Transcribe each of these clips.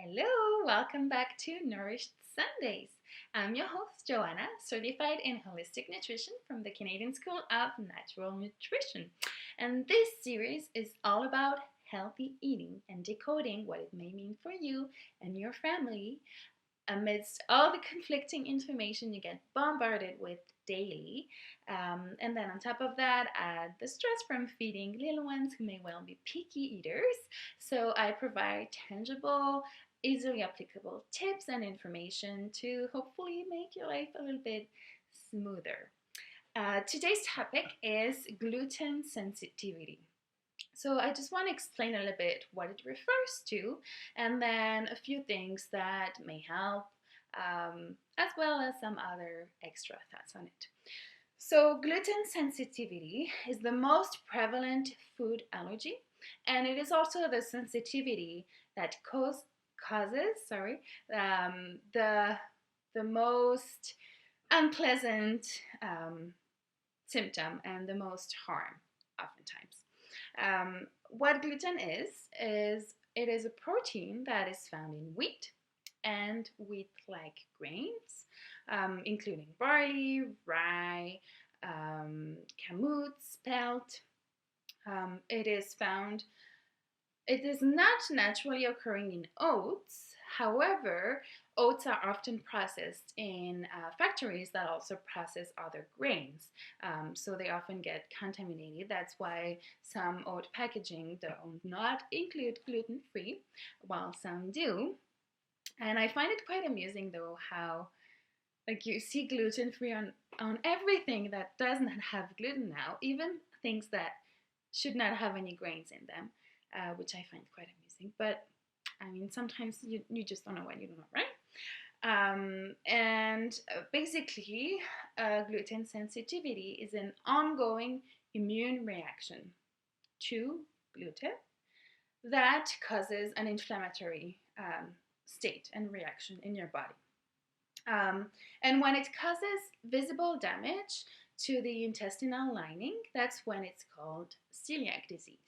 Hello, welcome back to Nourished Sundays. I'm your host, Joanna, certified in holistic nutrition from the Canadian School of Natural Nutrition. And this series is all about healthy eating and decoding what it may mean for you and your family amidst all the conflicting information you get bombarded with daily. And then on top of that, add the stress from feeding little ones who may well be picky eaters. So I provide tangible, easily applicable tips and information to hopefully make your life a little bit smoother. Today's topic is gluten sensitivity. So I just want to explain a little bit what it refers to and then a few things that may help, as well as some other extra thoughts on it. So gluten sensitivity is the most prevalent food allergy, and it is also the sensitivity that causes the most unpleasant symptom and the most harm oftentimes. What gluten is it is a protein that is found in wheat and wheat-like grains, including barley, rye, kamut, spelt. It is not naturally occurring in oats. However, oats are often processed in factories that also process other grains. So they often get contaminated. That's why some oat packaging do not include gluten-free, while some do. And I find it quite amusing though how you see gluten-free on everything that does not have gluten now, even things that should not have any grains in them, which I find quite amusing. But I mean, sometimes you just don't know what you don't know, right? And basically, gluten sensitivity is an ongoing immune reaction to gluten that causes an inflammatory state and reaction in your body. And when it causes visible damage to the intestinal lining, that's when it's called celiac disease.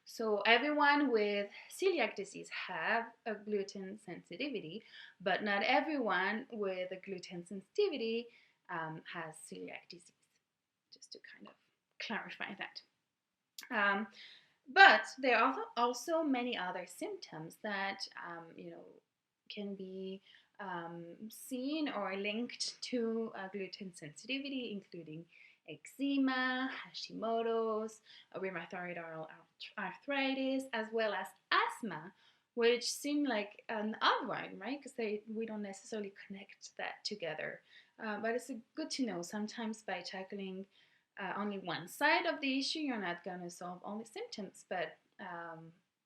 So everyone with celiac disease have a gluten sensitivity, but not everyone with a gluten sensitivity has celiac disease, just to kind of clarify that. But there are also many other symptoms that can be seen or linked to gluten sensitivity, including eczema, Hashimoto's, rheumatoid arthritis, as well as asthma, which seem like an odd one, right? Because we don't necessarily connect that together. But it's good to know sometimes by tackling only one side of the issue, you're not going to solve all the symptoms. But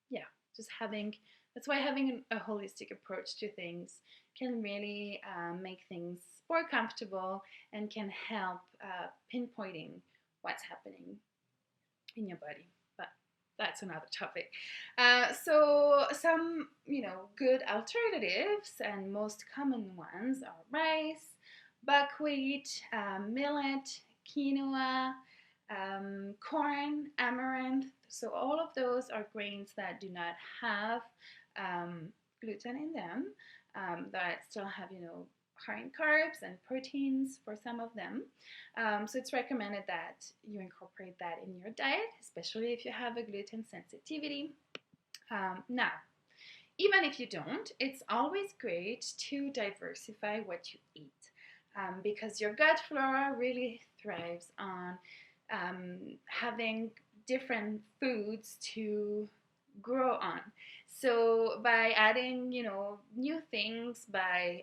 yeah, that's why having a holistic approach to things can really make things more comfortable and can help pinpointing what's happening in your body. But that's another topic. So some, good alternatives and most common ones are rice, buckwheat, millet, quinoa, corn, amaranth. So all of those are grains that do not have gluten in them, that still have, high in carbs and proteins for some of them. So it's recommended that you incorporate that in your diet, especially if you have a gluten sensitivity. Now, even if you don't, it's always great to diversify what you eat, because your gut flora really thrives on having different foods to grow on. So by adding, new things, by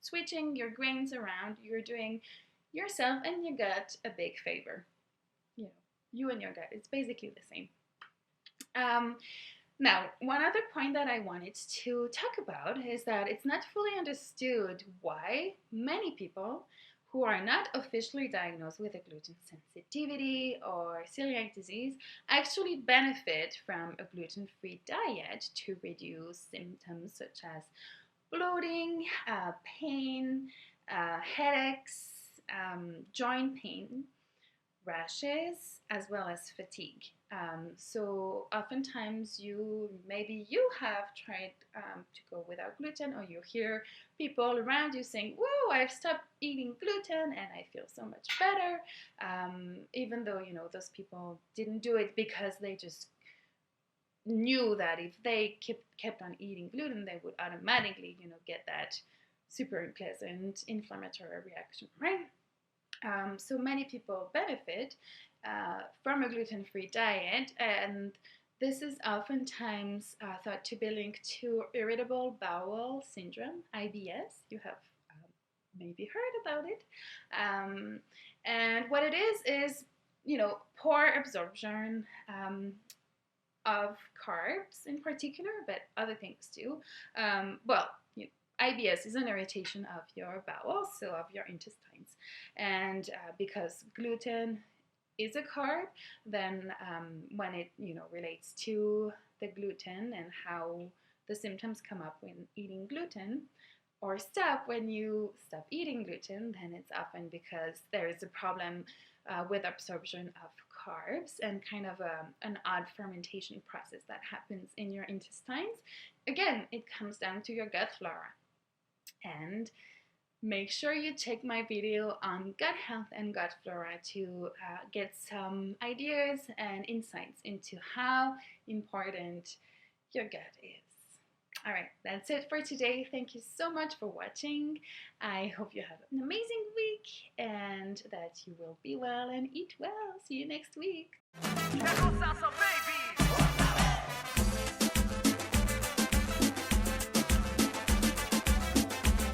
switching your grains around, you're doing yourself and your gut a big favor. You and your gut, it's basically the same. Now, one other point that I wanted to talk about is that it's not fully understood why many people who are not officially diagnosed with a gluten sensitivity or celiac disease actually benefit from a gluten-free diet to reduce symptoms such as bloating, pain, headaches, joint pain, rashes, as well as fatigue. So oftentimes maybe you have tried to go without gluten, or you hear people around you saying, "Whoa, I've stopped eating gluten and I feel so much better," even though those people didn't do it because they just knew that if they kept on eating gluten, they would automatically get that super unpleasant inflammatory reaction, right? So many people benefit from a gluten-free diet, and this is oftentimes thought to be linked to irritable bowel syndrome, IBS. You have maybe heard about it. And what it is poor absorption of carbs in particular, but other things too. Well, IBS is an irritation of your bowels, so of your intestines. And because gluten is a carb, then when it relates to the gluten and how the symptoms come up when eating gluten, or stop when you stop eating gluten, then it's often because there is a problem with absorption of carbs and kind of an odd fermentation process that happens in your intestines. Again, it comes down to your gut flora. And make sure you check my video on gut health and gut flora to get some ideas and insights into how important your gut is. All right, that's it for today. Thank you so much for watching. I hope you have an amazing week and that you will be well and eat well. See you next week. Salsa, baby.